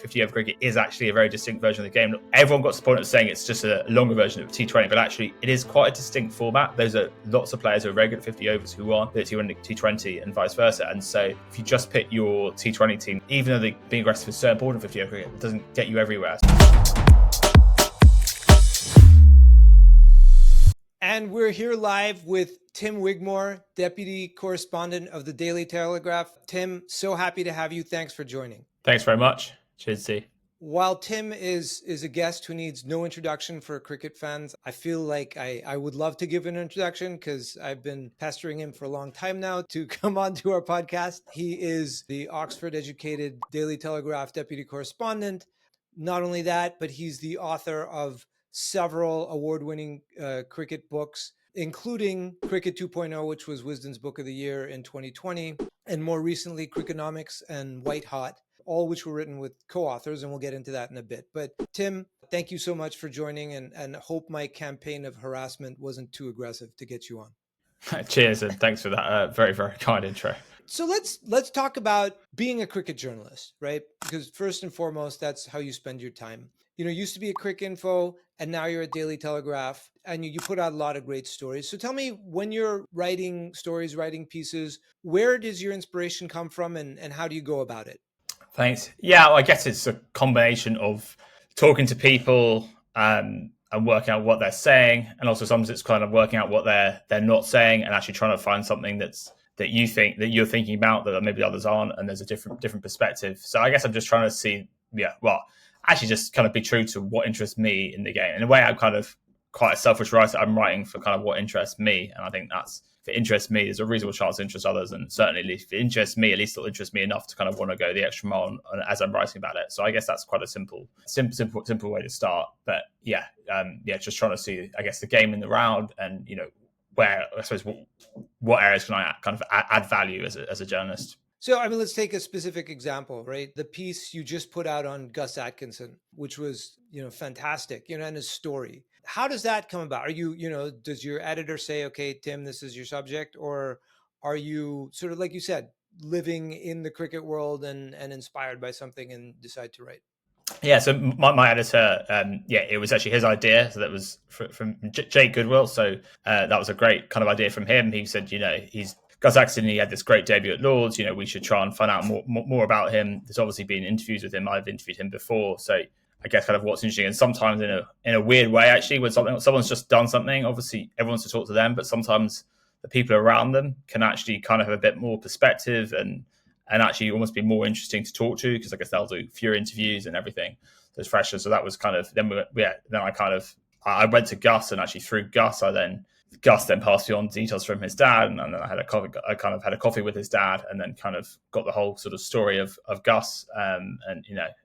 50 over cricket is actually a very distinct version of the game. Everyone got to the point of saying it's just a longer version of T20, but actually it is quite a distinct format. Those are lots of players who are very good at 50 overs who aren't at T20 and vice versa. And so if you just pick your T20 team, even though being aggressive is so important in 50 over cricket, it doesn't get you everywhere. And we're here live with Tim Wigmore, Deputy Correspondent of the Daily Telegraph. Tim, so happy to have you. Thanks for joining. Thanks very much. Cheers, Steve. While Tim is a guest who needs no introduction for cricket fans, I feel like I would love to give an introduction because I've been pestering him for a long time now to come on to our podcast. He is the Oxford-educated Daily Telegraph Deputy Correspondent. Not only that, but he's the author of several award-winning cricket books, including Cricket 2.0, which was Wisden's Book of the Year in 2020, and more recently, Crickonomics and White Hot, all which were written with co-authors, and we'll get into that in a bit. But Tim, thank you so much for joining, and hope my campaign of harassment wasn't too aggressive to get you on. Cheers, and thanks for that very, very kind intro. So let's talk about being a cricket journalist, right? Because first and foremost, that's how you spend your time. You know, used to be at Cricinfo, and now you're at Daily Telegraph, and you put out a lot of great stories. So tell me, when you're writing stories, writing pieces, where does your inspiration come from, and how do you go about it? Thanks. Yeah, well, I guess it's a combination of talking to people and working out what they're saying, and also sometimes it's kind of working out what they're not saying, and actually trying to find something that you think that you're thinking about that maybe others aren't, and there's a different perspective. So I guess I'm just trying to see, actually just kind of be true to what interests me in the game. In a way, I'm kind of quite a selfish writer. I'm writing for kind of what interests me, and I think that's, if it interests me, there's a reasonable chance to interest others, and certainly if it interests me, at least it'll interest me enough to kind of want to go the extra mile as I'm writing about it. So I guess that's quite a simple way to start. But just trying to see, I guess, the game in the round, and where, I suppose, what areas can I kind of add value as a journalist. So, I mean, let's take a specific example, right? The piece you just put out on Gus Atkinson, which was, fantastic, and his story. How does that come about? Are you, does your editor say, okay, Tim, this is your subject? Or are you sort of, like you said, living in the cricket world and inspired by something and decide to write? Yeah, so my editor, it was actually his idea. So that was from Jake Goodwill. So that was a great kind of idea from him. He said, Gus Atkinson, he had this great debut at Lords. We should try and find out more about him. There's obviously been interviews with him. I've interviewed him before. So I guess kind of what's interesting, and sometimes in a weird way, actually, when someone's just done something, obviously everyone wants to talk to them, but sometimes the people around them can actually kind of have a bit more perspective and actually almost be more interesting to talk to, because I guess they'll do fewer interviews and everything. There's fresher. So that was kind of, I went to Gus, and actually through Gus, Gus then passed me on details from his dad, and then I had a coffee with his dad, and then kind of got the whole sort of story of Gus. And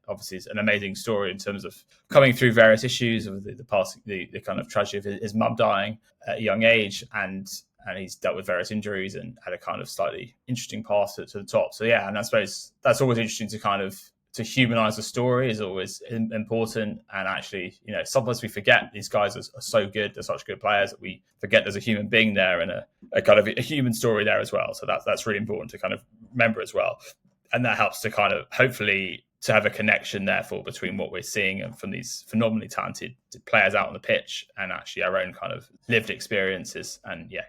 obviously it's an amazing story in terms of coming through various issues of the past, the kind of tragedy of his mum dying at a young age, and he's dealt with various injuries and had a kind of slightly interesting path to the top. So yeah, and I suppose that's always interesting to kind of to humanize the story is always important. And actually, sometimes we forget these guys are so good, they're such good players, that we forget there's a human being there and a kind of a human story there as well. So that's really important to kind of remember as well. And that helps to kind of hopefully to have a connection, therefore, between what we're seeing and from these phenomenally talented players out on the pitch and actually our own kind of lived experiences. And you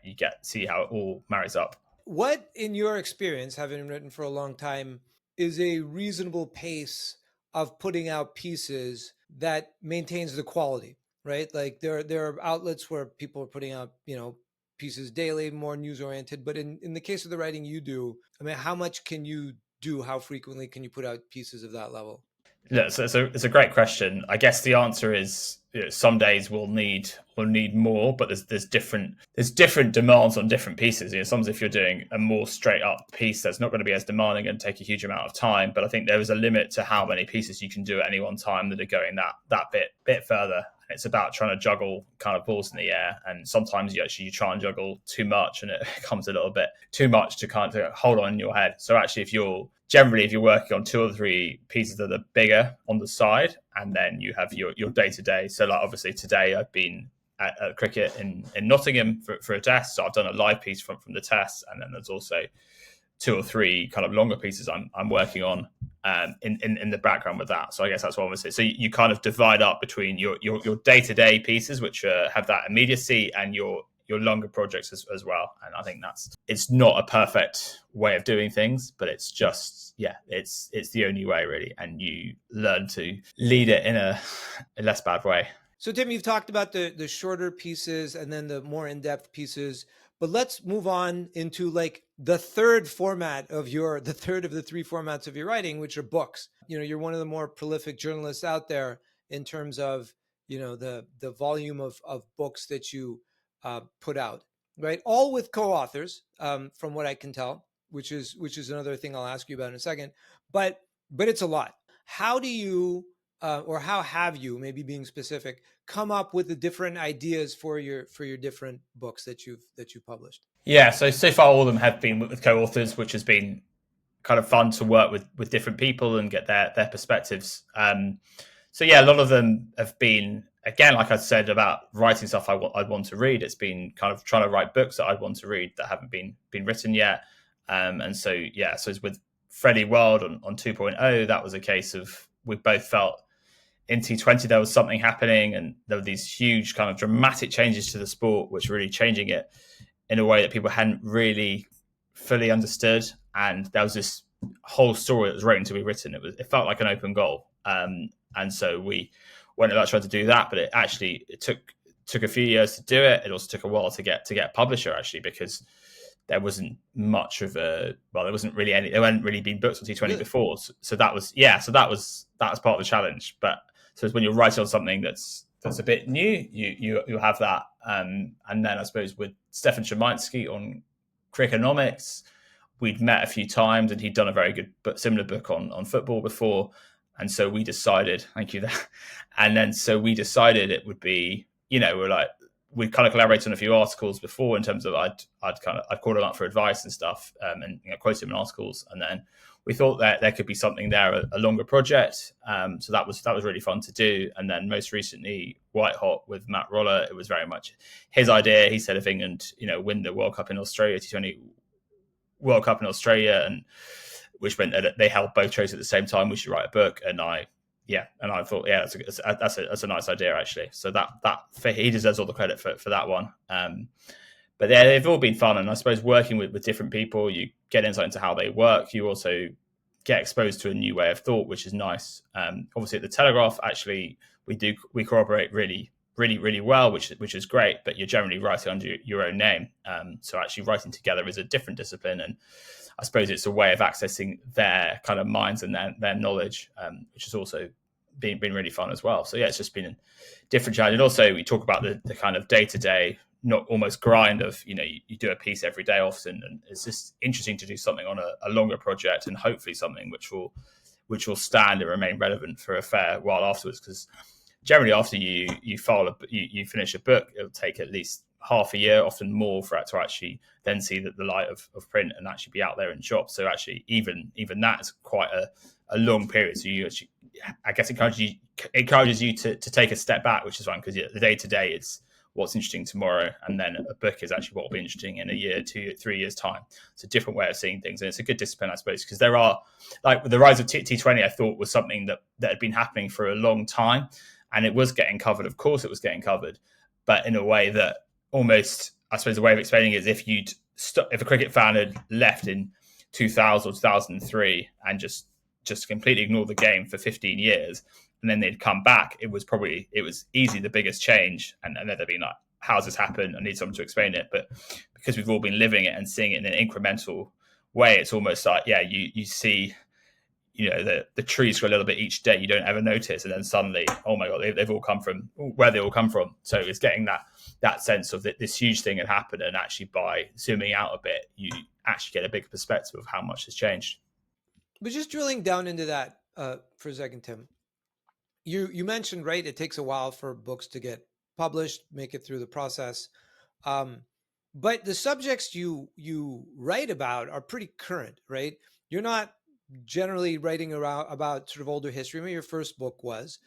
see how it all marries up. What, in your experience, having written for a long time, is a reasonable pace of putting out pieces that maintains the quality, right? Like there are outlets where people are putting out, pieces daily, more news oriented. But in the case of the writing you do, I mean, how much can you do? How frequently can you put out pieces of that level? Yeah, so it's a great question. I guess the answer is some days we'll need more, but there's different demands on different pieces. Sometimes if you're doing a more straight up piece, that's not going to be as demanding and take a huge amount of time. But I think there is a limit to how many pieces you can do at any one time that are going that bit further. It's about trying to juggle kind of balls in the air, and sometimes you try and juggle too much, and it becomes a little bit too much to kind of hold on in your head. So actually, if you're working on 2 or 3 pieces that are bigger on the side, and then you have your day-to-day. So like obviously today I've been at cricket in Nottingham for a test, so I've done a live piece from the test, and then there's also two or three kind of longer pieces I'm working on in the background with that. So I guess that's what I would say. So you kind of divide up between your day-to-day pieces, which have that immediacy, and your longer projects as well. And I think it's not a perfect way of doing things, but it's just, it's the only way really. And you learn to lead it in a less bad way. So Tim, you've talked about the shorter pieces and then the more in-depth pieces, but let's move on into like the third of the three formats of your writing, which are books. You're one of the more prolific journalists out there in terms of, the volume of books that you put out, right? All with co-authors, from what I can tell, which is another thing I'll ask you about in a second. But it's a lot. How do you, or how have you, maybe being specific, come up with the different ideas for your different books that you've published? Yeah, so far all of them have been with co-authors, which has been kind of fun to work with different people and get their perspectives. So yeah, a lot of them have been, again, like I said about writing stuff I'd want to read. It's been kind of trying to write books that I'd want to read that haven't been written yet. And so yeah, so it's with Freddie World on 2.0. That was a case of we both felt in T20 there was something happening, and there were these huge kind of dramatic changes to the sport, which were really changing it in a way that people hadn't really fully understood. And there was this whole story that was waiting to be written. It felt like an open goal. And so we went about trying to do that, but it took a few years to do it. It also took a while to get a publisher, actually, because there wasn't much of there wasn't really any, there hadn't really been books on T20 before. So that was part of the challenge. But so when you're writing on something that's a bit new, you have that. And then I suppose with Stefan Szymański on Crickonomics, we'd met a few times, and he'd done a very good but similar book on football before. And so we decided, thank you. And then so we decided it would be, we kind of collaborated on a few articles before in terms of I'd called him up for advice and stuff, and quoted him in articles. And then we thought that there could be something there, a longer project. So that was really fun to do. And then most recently, White Hot with Matt Roller, it was very much his idea. He said if England, win the World Cup in Australia, T20 World Cup in Australia, and which meant that they held both shows at the same time, we should write a book. And I thought, that's a nice idea, actually. So that he deserves all the credit for that one. But yeah, they've all been fun, and I suppose working with different people, you get insight into how they work. You also get exposed to a new way of thought, which is nice. Obviously, at the Telegraph, actually, we cooperate really, really, really well, which is great. But you're generally writing under your own name, so actually writing together is a different discipline, and I suppose it's a way of accessing their kind of minds and their knowledge, which has also been really fun as well. So yeah, it's just been a different challenge. And also we talk about the kind of day-to-day, not almost grind of, you do a piece every day often. And it's just interesting to do something on a longer project, and hopefully something which will stand and remain relevant for a fair while afterwards. Because generally after you finish a book, it'll take at least half a year, often more, for it to actually then see the light of print and actually be out there in shops. So actually, even that is quite a long period. So you actually, I guess, encourages you to take a step back, which is fun, because the day to day, it's what's interesting tomorrow, and then a book is actually what will be interesting in a year, 2, 3 years time. It's a different way of seeing things, and it's a good discipline, I suppose, because there are, like, the rise of T20, I thought was something that had been happening for a long time, and it was getting covered. Of course, it was getting covered, but in a way that almost, I suppose the way of explaining it is if a cricket fan had left in 2000 or 2003 and just completely ignore the game for 15 years, and then they'd come back, it was easily the biggest change. And then they'd be like, how's this happen? I need someone to explain it. But because we've all been living it and seeing it in an incremental way, it's almost like, you see, the trees grow a little bit each day. You don't ever notice. And then suddenly, oh my God, they've all come from where they all come from. So it's getting that sense of that this huge thing had happened. And actually by zooming out a bit, you actually get a bigger perspective of how much has changed. But just drilling down into that for a second, Tim, you mentioned, right, it takes a while for books to get published, make it through the process. But the subjects you write about are pretty current, right? You're not generally writing about sort of older history. I mean, your first book was,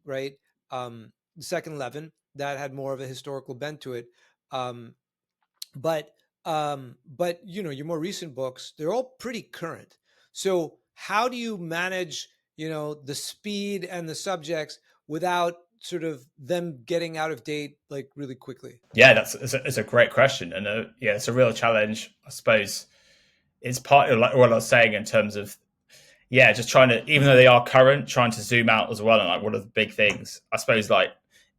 right? The second 11, that had more of a historical bent to it. But But your more recent books, they're all pretty current. So how do you manage, the speed and the subjects without sort of them getting out of date like really quickly? Yeah, it's a great question, and yeah, it's a real challenge. I suppose it's part of like what I was saying in terms of yeah, just trying to, even though they are current, trying to zoom out as well. And like, what are the big things? I suppose like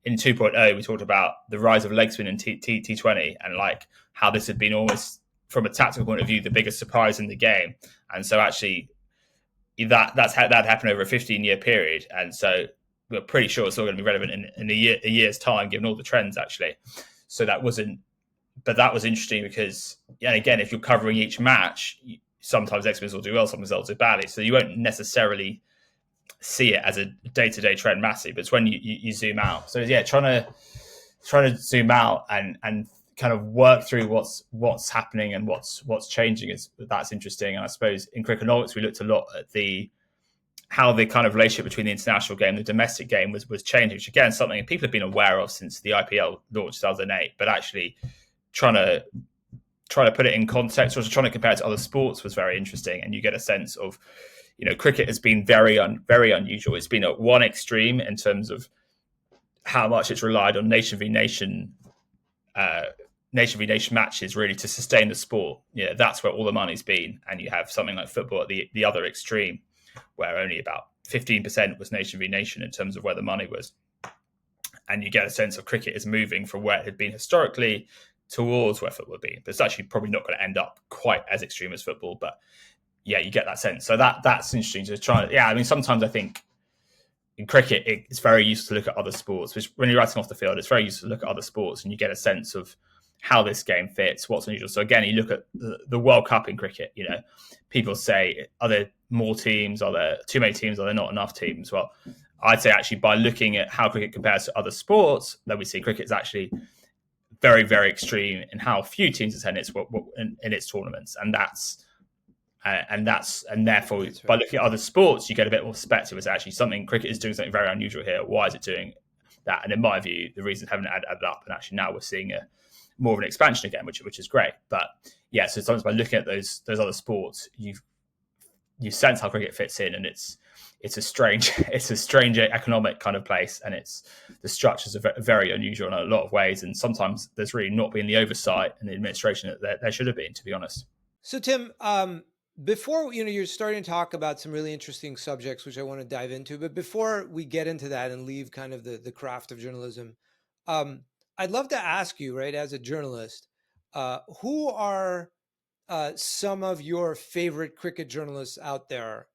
in 2.0, we talked about the rise of leg spin in T20 and like how this had been almost from a tactical point of view, the biggest surprise in the game. And so actually that happened over a 15-year period. And so we're pretty sure it's all going to be relevant in a year's time, given all the trends actually. So that wasn't, but that was interesting because, and again, if you're covering each match, sometimes X-Men will do well, sometimes they'll do badly. So you won't necessarily see it as a day-to-day trend massive, but it's when you zoom out. So yeah, trying to zoom out and kind of work through what's happening and what's changing that's interesting. And I suppose in Crickonomics we looked a lot at how the kind of relationship between the international game and the domestic game was changing, which again something people have been aware of since the IPL launched 2008, but actually trying to put it in context or trying to compare it to other sports was very interesting. And you get a sense of, cricket has been very unusual. It's been at one extreme in terms of how much it's relied on nation v nation matches really to sustain the sport. Yeah, that's where all the money's been. And you have something like football at the other extreme, where only about 15% was nation v nation in terms of where the money was. And you get a sense of cricket is moving from where it had been historically towards where football would be. But it's actually probably not going to end up quite as extreme as football. But yeah, you get that sense. So that's interesting to try. Yeah, I mean, sometimes I think in cricket, it's very useful to look at other sports. Which when you're writing off the field, it's very useful to look at other sports and you get a sense of how this game fits, what's unusual. So again, you look at the World Cup in cricket, people say, are there more teams? Are there too many teams? Are there not enough teams? Well, I'd say actually by looking at how cricket compares to other sports, then we see cricket is actually very, very extreme in how few teams attend in its tournaments. And therefore Right. by looking at other sports, you get a bit more perspective. It's actually cricket is doing something very unusual here. Why is it doing that? And in my view, the reasons haven't added up. And actually now we're seeing more of an expansion again, which is great. But yeah, so sometimes by looking at those other sports, you sense how cricket fits in, and it's a strange economic kind of place, and the structures are very unusual in a lot of ways, and sometimes there's really not been the oversight and the administration that there should have been, to be honest. So Tim, before you're starting to talk about some really interesting subjects, which I want to dive into, but before we get into that and leave kind of the craft of journalism, I'd love to ask you, right, as a journalist, who are some of your favorite cricket journalists out there,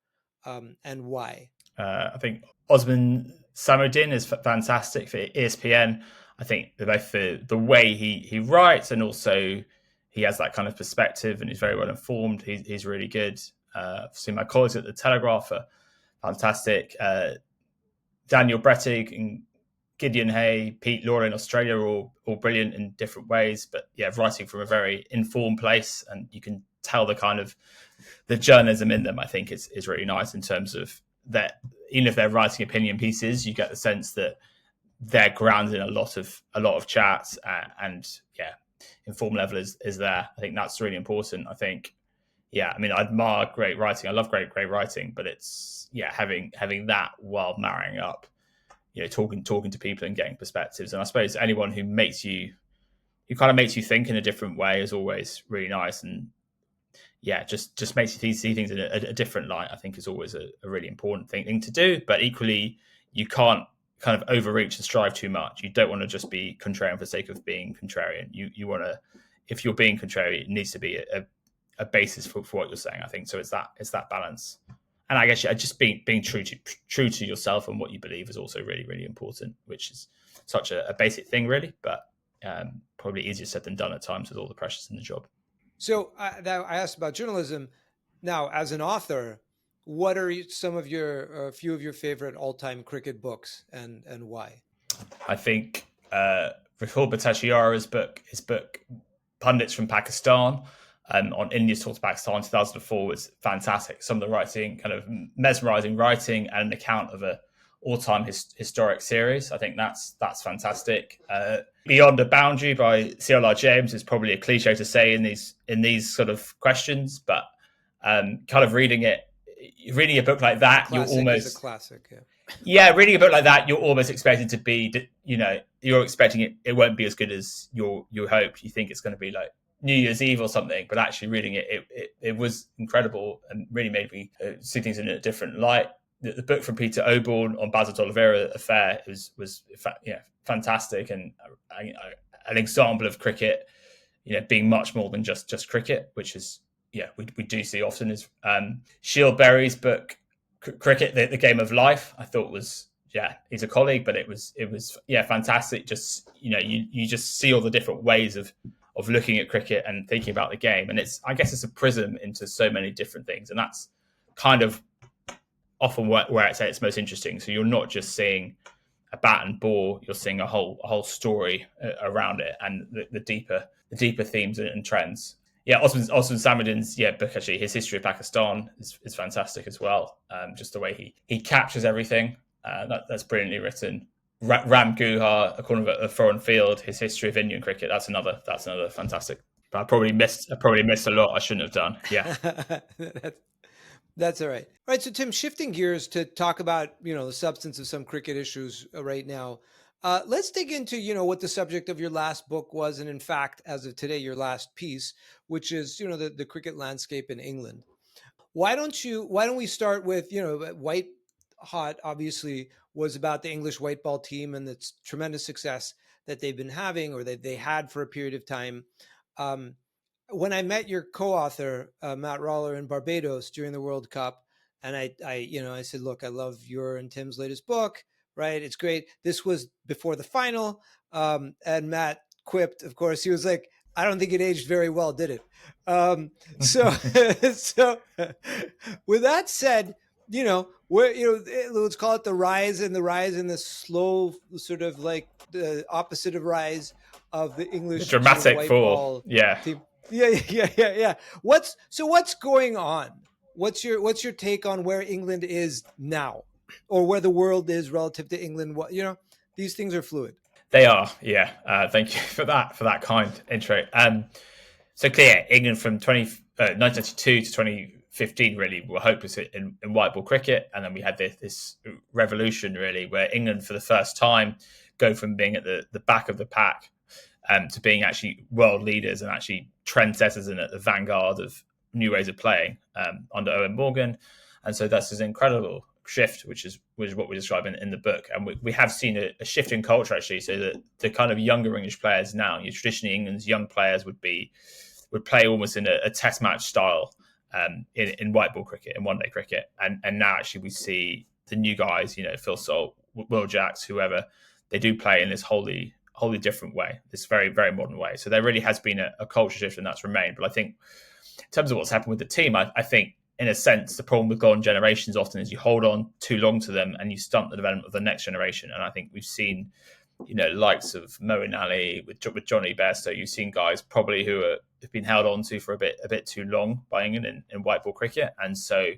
and why? I think Osman Samuddin is fantastic for ESPN. I think both the way he writes and also he has that kind of perspective and he's very well informed. He's really good. I've seen my colleagues at the Telegraph are fantastic. Daniel Brettig and Gideon Hay, Pete Laura in Australia are all brilliant in different ways. But yeah, writing from a very informed place, and you can tell the kind of the journalism in them, I think is really nice in terms of that. Even if they're writing opinion pieces, you get the sense that they're grounded in a lot of chats, and yeah, informed level is there. I think that's really important. I think, yeah, I mean, I admire great writing. I love great writing, but it's having that while marrying up, talking to people and getting perspectives. And I suppose anyone who kind of makes you think in a different way is always really nice. And yeah, just makes you see things in a different light, I think is always a really important thing to do. But equally, you can't kind of overreach and strive too much. You don't want to just be contrarian for the sake of being contrarian. You want to, if you're being contrarian, it needs to be a basis for what you're saying, I think. So it's that balance. And I guess just being true to yourself and what you believe is also really, really important, which is such a basic thing, really, but probably easier said than done at times with all the pressures in the job. So I asked about journalism. Now, as an author, what are some of a few of your favorite all-time cricket books, and why? I think Rahul Bhattacharya's book, Pundits from Pakistan, on India's Talk to Pakistan in 2004 was fantastic. Some of the writing, kind of mesmerizing writing, and an account of all-time historic series. I think that's fantastic. Beyond a Boundary by C.L.R. James is probably a cliche to say in these sort of questions, but kind of reading a book like that, Classic you're almost is a classic. reading a book like that, you're almost expecting to be, you're expecting it won't be as good as you hope. You think it's going to be like New Year's Eve or something, but actually reading it was incredible and really made me see things in a different light. The book from Peter Oborne on Basil de Oliveira affair was fantastic, and an example of cricket, being much more than just cricket, which is we do see often. Is Shield Berry's book Cricket, the Game of Life, I thought was he's a colleague, but it was fantastic. Just you just see all the different ways of looking at cricket and thinking about the game, and I guess it's a prism into so many different things, and that's kind of often where I'd say it's most interesting. So you're not just seeing a bat and ball, you're seeing a whole story around it, and the deeper themes and trends. Osman Samuddin's book, actually, his history of Pakistan is fantastic as well. Just the way he captures everything, that's brilliantly written. Ram Guha, A Corner of a Foreign Field, his history of Indian cricket, that's another fantastic. But I probably missed a lot I shouldn't have done. Yeah. That's all right. All right. So, Tim, shifting gears to talk about, the substance of some cricket issues right now. Let's dig into, what the subject of your last book was. And in fact, as of today, your last piece, which is, the cricket landscape in England. Why don't we start with, White Hot obviously was about the English white ball team and its tremendous success that they've been having, or that they had for a period of time. When I met your co-author, Matt Roller, in Barbados during the World Cup, and I said, look, I love your and Tim's latest book, right? It's great. This was before the final. And Matt quipped, of course, he was like, I don't think it aged very well, did it? So with that said, let's call it the rise and the slow sort of like the opposite of rise of the English dramatic white fall ball team. Yeah. What's going on? What's your take on where England is now, or where the world is relative to England? These things are fluid. They are, yeah. Thank you for that kind intro. So clear, England from 1992 to 2015 really were hopeless in white ball cricket, and then we had this revolution really, where England for the first time go from being at the back of the pack to being actually world leaders and actually trendsetters and at the vanguard of new ways of playing under Owen Morgan. And so that's an incredible shift, which is what we describe in the book. And we have seen a shift in culture, actually, so that the kind of younger English players now, traditionally England's young players would play almost in a test match style in white ball cricket and one day cricket. And now actually we see the new guys, Phil Salt, Will Jacks, whoever, they do play in this wholly different way, this very, very modern way. So there really has been a culture shift, and that's remained. But I think in terms of what's happened with the team, I think in a sense, the problem with golden generations often is you hold on too long to them and you stunt the development of the next generation. And I think we've seen, likes of Moeen Ali with Johnny Bairstow. You've seen guys probably who have been held on to for a bit too long by England in white ball cricket. And so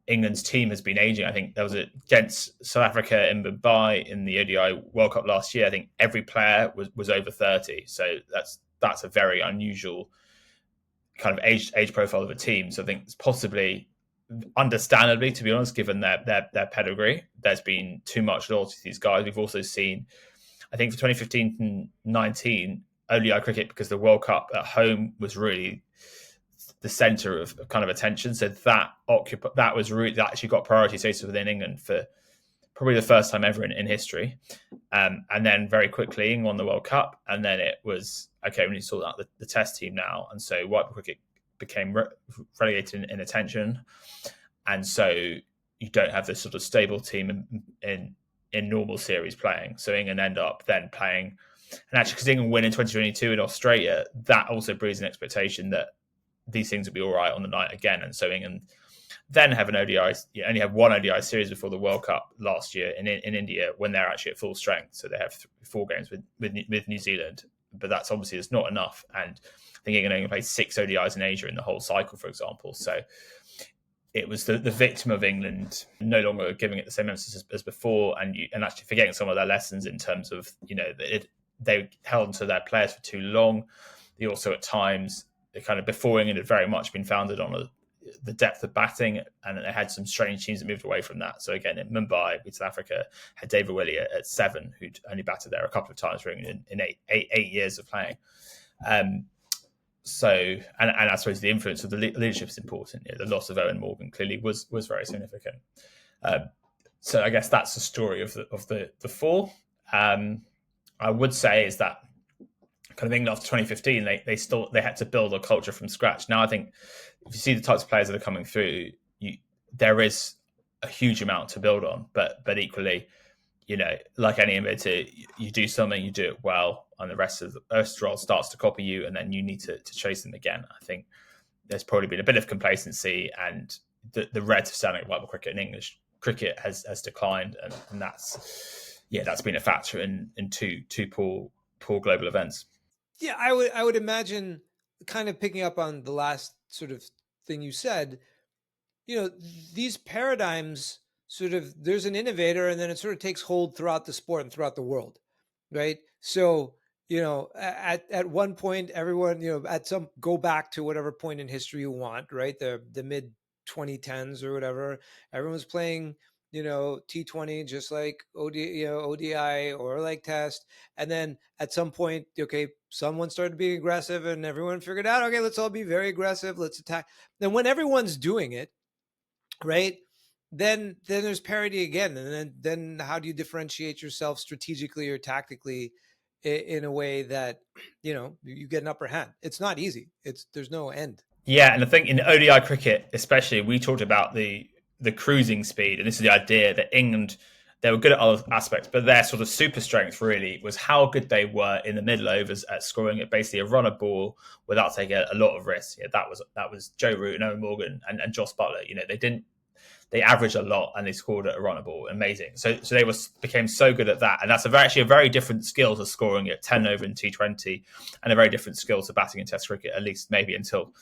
England's team has been aging. I think there was against South Africa in Mumbai in the ODI World Cup last year. I think every player was over 30. So that's a very unusual kind of age profile of a team. So I think it's possibly, understandably, to be honest, given their pedigree, there's been too much loyalty to these guys. We've also seen, I think for 2015 and 19, ODI cricket, because the World Cup at home was really the centre of kind of attention. So that actually got priority status within England for probably the first time ever in history. And then very quickly England won the World Cup, and then it was, okay, we need to sort out the test team now. And so white ball cricket became relegated in attention. And so you don't have this sort of stable team in normal series playing. So England end up then playing, and actually because England win in 2022 in Australia, that also breeds an expectation that these things will be all right on the night again. And so England then have an ODI, only have one ODI series before the World Cup last year in India, when they're actually at full strength. So they have 4 games with New Zealand, but that's obviously it's not enough. And I think England only played 6 ODIs in Asia in the whole cycle, for example. So it was the victim of England no longer giving it the same emphasis as before, and actually forgetting some of their lessons in terms of they held onto their players for too long. They also at times kind of before England had very much been founded on the depth of batting, and they had some strange teams that moved away from that. So again, in Mumbai, South Africa had David Willey at 7, who'd only batted there a couple of times in eight years of playing. So, and I suppose the influence of the leadership is important. The loss of Owen Morgan clearly was very significant. So I guess that's the story of the four. I would say is that kind of England after 2015, they had to build a culture from scratch. Now I think if you see the types of players that are coming through, there is a huge amount to build on. But equally, like any innovator, you do something, you do it well, and the rest of the world starts to copy you, and then you need to chase them again. I think there's probably been a bit of complacency, and the rate of sounding like cricket in English cricket has declined, and that's been a factor in two poor global events. Yeah, I would imagine, kind of picking up on the last sort of thing you said, these paradigms sort of, there's an innovator and then it sort of takes hold throughout the sport and throughout the world, right? So, at one point, everyone, go back to whatever point in history you want, right? The mid 2010s or whatever, everyone was playing, T20, just like ODI or like test. And then at some point, okay, someone started being aggressive and everyone figured out, okay, let's all be very aggressive. Let's attack. Then when everyone's doing it, right, then there's parity again. And then how do you differentiate yourself strategically or tactically in a way that, you get an upper hand? It's not easy. There's no end. Yeah, and I think in ODI cricket, especially, we talked about the cruising speed, and this is the idea that England, they were good at other aspects, but their sort of super strength really was how good they were in the middle overs at scoring at basically a runner ball without taking a lot of risks. That was Joe Root and Owen Morgan and Joss Butler. They averaged a lot and they scored at a runner ball. Amazing. So they became so good at that. And that's actually a very different skill to scoring at 10 over in T20, and a very different skill to batting in Test cricket, at least maybe until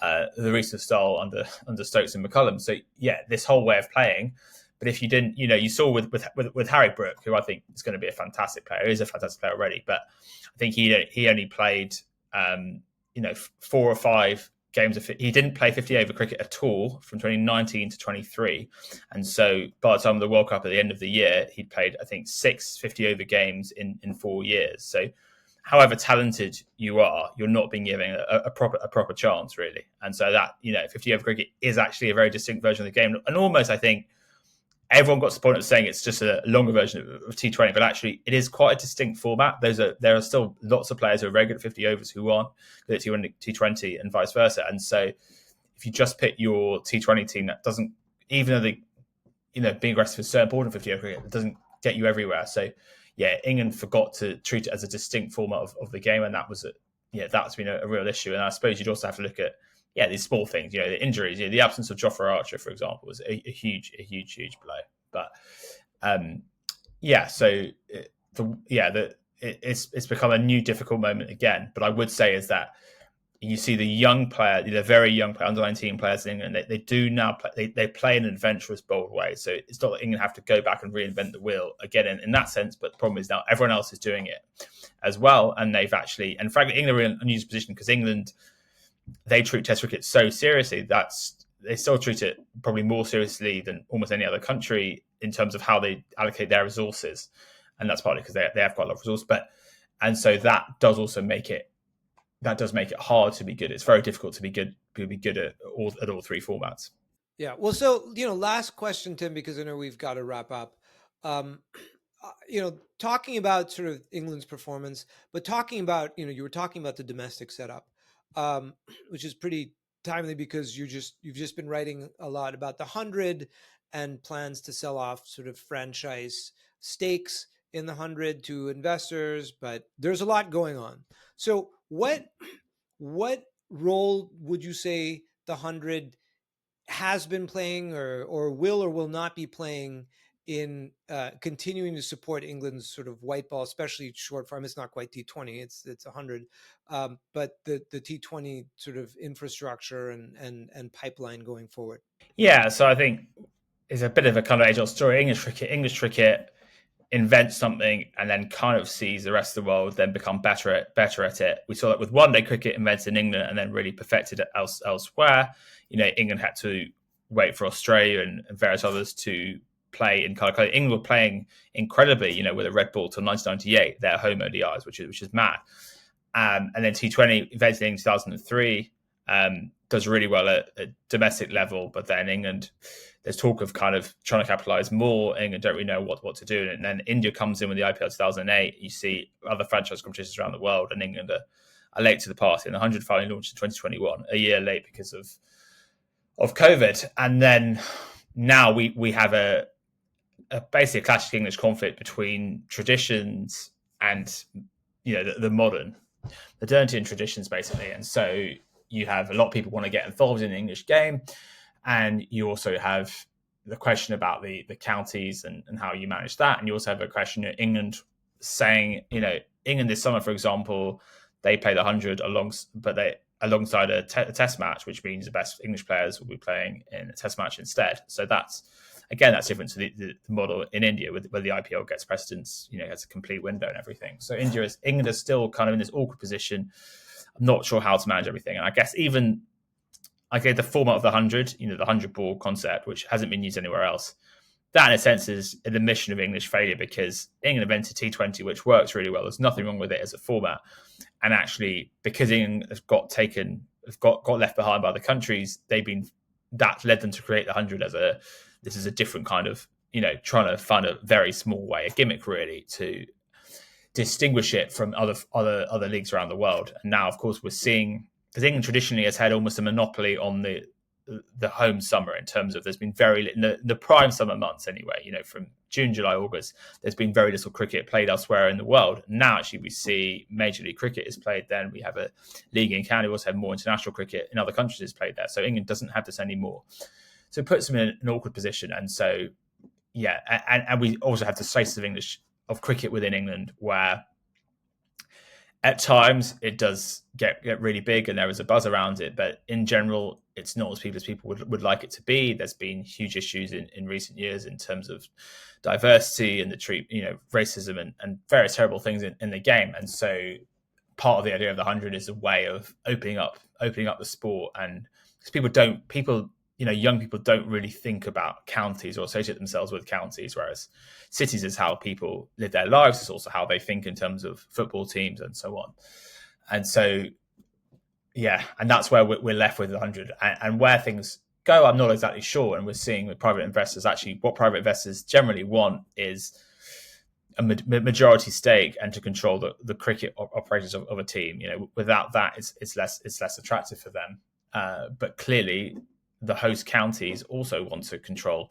the recent style under Stokes and McCullum. So yeah, this whole way of playing. But if you didn't, you saw with Harry Brook, who I think is going to be a fantastic player. He is a fantastic player already, but I think he only played 4 or 5 games. He didn't play 50 over cricket at all from 2019 to 23, and so by the time of the World Cup at the end of the year, he'd played I think 6 50 over games in 4 years. So however talented you are, you're not being given a proper chance, really. And so that 50 over cricket is actually a very distinct version of the game, and almost I think everyone got to the point of saying it's just a longer version of T20, but actually it is quite a distinct format. There are still lots of players who are very good at 50 overs who aren't good at T20 and vice versa. And so if you just pick your T20 team, that doesn't, even though being aggressive is so important for 50 over cricket, it doesn't get you everywhere. So yeah, England forgot to treat it as a distinct format of the game, and that's been a real issue. And I suppose you'd also have to look at these small things, the injuries, the absence of Jofra Archer, for example, was a huge blow. But it's become a new difficult moment again. But I would say is that you see the young player, the very young player, under 19 players in England, they do now play, they play in an adventurous, bold way. So it's not that England have to go back and reinvent the wheel again in that sense. But the problem is now everyone else is doing it as well, and they've actually, and frankly, England are in a new position because England, they treat Test cricket so seriously they still treat it probably more seriously than almost any other country in terms of how they allocate their resources, and that's partly because they have quite a lot of resources. And so that does make it hard to be good. It's very difficult to be good at all 3 formats. Yeah. Well, so last question, Tim, because I know we've got to wrap up. Talking about sort of England's performance, but talking about you were talking about the domestic setup. Which is pretty timely because you've just been writing a lot about the 100 and plans to sell off sort of franchise stakes in the 100 to investors, but there's a lot going on. So what role would you say the 100 has been playing or will not be playing in continuing to support England's sort of white ball, especially short form. It's not quite T20; it's 100, but the T20 sort of infrastructure and pipeline going forward. Yeah, so I think it's a bit of a kind of age-old story. English cricket invents something and then kind of sees the rest of the world then become better at it. We saw that with one-day cricket invented in England and then really perfected it elsewhere. England had to wait for Australia and various others to play in kind of England were playing incredibly, with a red ball till 1998, their home ODIs, which is mad. And then T20 invented in 2003, does really well at domestic level, but then England, there's talk of kind of trying to capitalize more. England don't really know what to do. And then India comes in with the IPL 2008. You see other franchise competitions around the world, and England are late to the party. And the 100 finally launched in 2021, a year late because of COVID. And then now we have a basically a classic English conflict between traditions and the modernity and traditions, basically. And so you have a lot of people want to get involved in the English game, and you also have the question about the counties and how you manage that. And you also have a question of England saying, England this summer, for example, they play the 100 alongside a test match, which means the best English players will be playing in a test match instead. So that's different to the model in India, where the IPL gets precedence, has a complete window and everything. So England is still kind of in this awkward position. I'm not sure how to manage everything. And I guess even the format of the 100, the 100 ball concept, which hasn't been used anywhere else, that in a sense is an admission of English failure, because England invented T20, which works really well. There's nothing wrong with it as a format. And actually, because England has got left behind by the countries, that led them to create the 100 this is a different kind of, trying to find a very small way, a gimmick really, to distinguish it from other leagues around the world. And now, of course, we're seeing, because England traditionally has had almost a monopoly on the home summer, in terms of there's been very in the prime summer months anyway, from June, July, August, there's been very little cricket played elsewhere in the world. Now actually we see Major League Cricket is played then. We have a league in Canada. We also have more international cricket in other countries is played there. So England doesn't have this anymore. So it puts them in an awkward position. And so, yeah, and we also have the status of cricket within England, where at times it does get really big and there is a buzz around it, but in general, it's not as people would like it to be. There's been huge issues in recent years in terms of diversity and racism and various terrible things in the game. And so part of the idea of the 100 is a way of opening up the sport, and because young people don't really think about counties or associate themselves with counties, whereas cities is how people live their lives. It's also how they think in terms of football teams and so on. And so, yeah, and that's where we're left with 100. And where things go, I'm not exactly sure. And we're seeing with private investors, actually, what private investors generally want is a majority stake and to control the cricket operations of a team. Without that, it's less attractive for them. But clearly, the host counties also want to control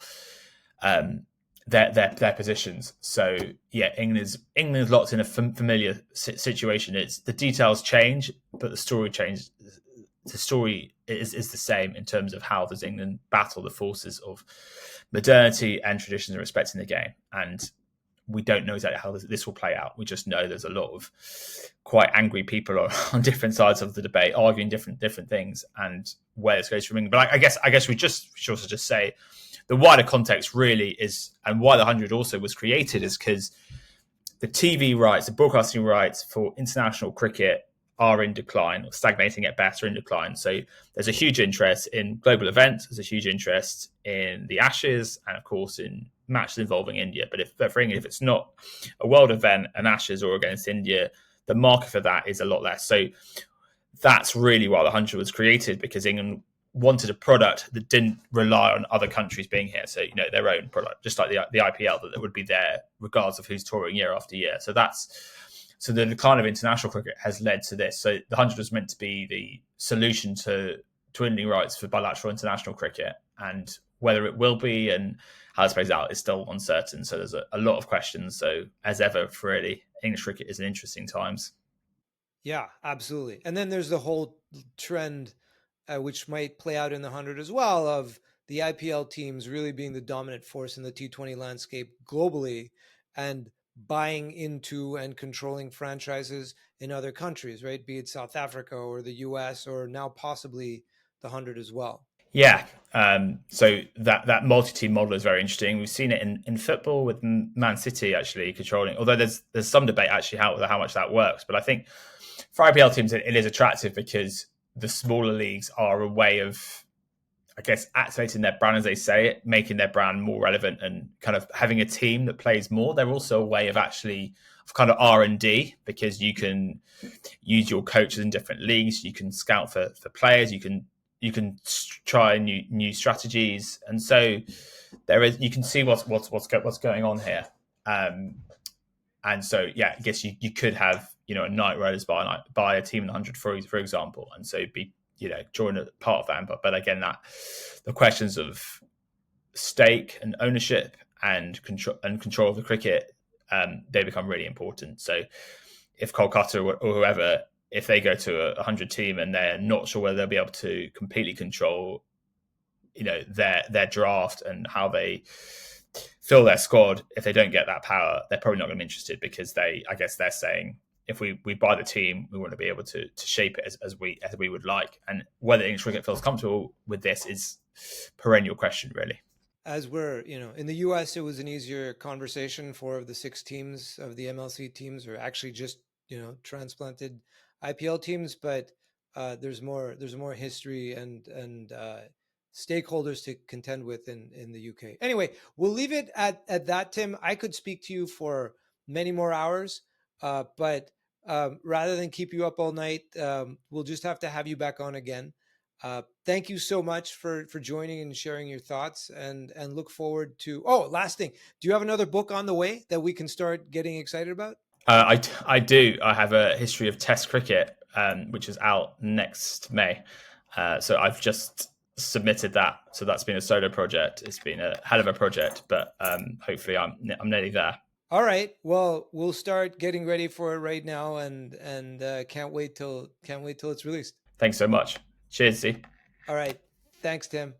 their positions. So yeah, England's locked in a familiar situation. It's the details change, but the story change. The story is the same in terms of how does England battle the forces of modernity and traditions and respecting the game. And we don't know exactly how this will play out. We just know there's a lot of quite angry people on different sides of the debate, arguing different things, and where this goes from England. But I guess we should also just say the wider context really is, and why the 100 also was created, is because the TV rights, the broadcasting rights for international cricket are in decline, or stagnating at best, or in decline. So there's a huge interest in global events. There's a huge interest in the Ashes, and of course in matches involving India. But for England, if it's not a world event, an Ashes or against India, the market for that is a lot less. So that's really why the 100 was created, because England wanted a product that didn't rely on other countries being here. So, their own product, just like the IPL, that would be there regardless of who's touring year after year. So the decline of international cricket has led to this. So the 100 was meant to be the solution to dwindling rights for bilateral international cricket, and whether it will be and how this plays out is still uncertain. So there's a lot of questions. So as ever, for really, English cricket is in interesting times. Yeah, absolutely. And then there's the whole trend, which might play out in the 100 as well, of the IPL teams really being the dominant force in the T20 landscape globally, and buying into and controlling franchises in other countries, right? Be it South Africa or the US or now possibly the 100 as well. Yeah. So that multi-team model is very interesting. We've seen it in football with Man City actually controlling. Although there's some debate actually how much that works. But I think for IPL teams it is attractive because the smaller leagues are a way of, I guess, activating their brand, as they say it, making their brand more relevant, and kind of having a team that plays more. They're also a way of actually of kind of R&D, because you can use your coaches in different leagues. You can scout for players. You can try new strategies, and so there is. You can see what's going on here. And so, yeah, I guess you could have a Knight Riders by a team in the 100 for example, and so be join a part of that. But again, that the questions of stake and ownership and control of the cricket, they become really important. So if Kolkata or whoever, if they go to a 100 team and they're not sure whether they'll be able to completely control, their draft and how they fill their squad, if they don't get that power, they're probably not going to be interested, because I guess they're saying, if we buy the team, we want to be able to shape it as we would like. And whether English cricket feels comfortable with this is perennial question, really. As we're, in the US, it was an easier conversation. 4 of the 6 teams of the MLC teams are actually just, transplanted IPL teams, but there's more history and stakeholders to contend with in the UK. Anyway, we'll leave it at that, Tim. I could speak to you for many more hours, but rather than keep you up all night, we'll just have you back on again. Thank you so much for joining and sharing your thoughts, and look forward to. Oh, last thing, do you have another book on the way that we can start getting excited about? I do. I have a history of Test cricket, which is out next May. So I've just submitted that. So that's been a solo project. It's been a hell of a project, but hopefully I'm nearly there. All right. Well, we'll start getting ready for it right now, and can't wait till it's released. Thanks so much. Cheers, Z. All right. Thanks, Tim.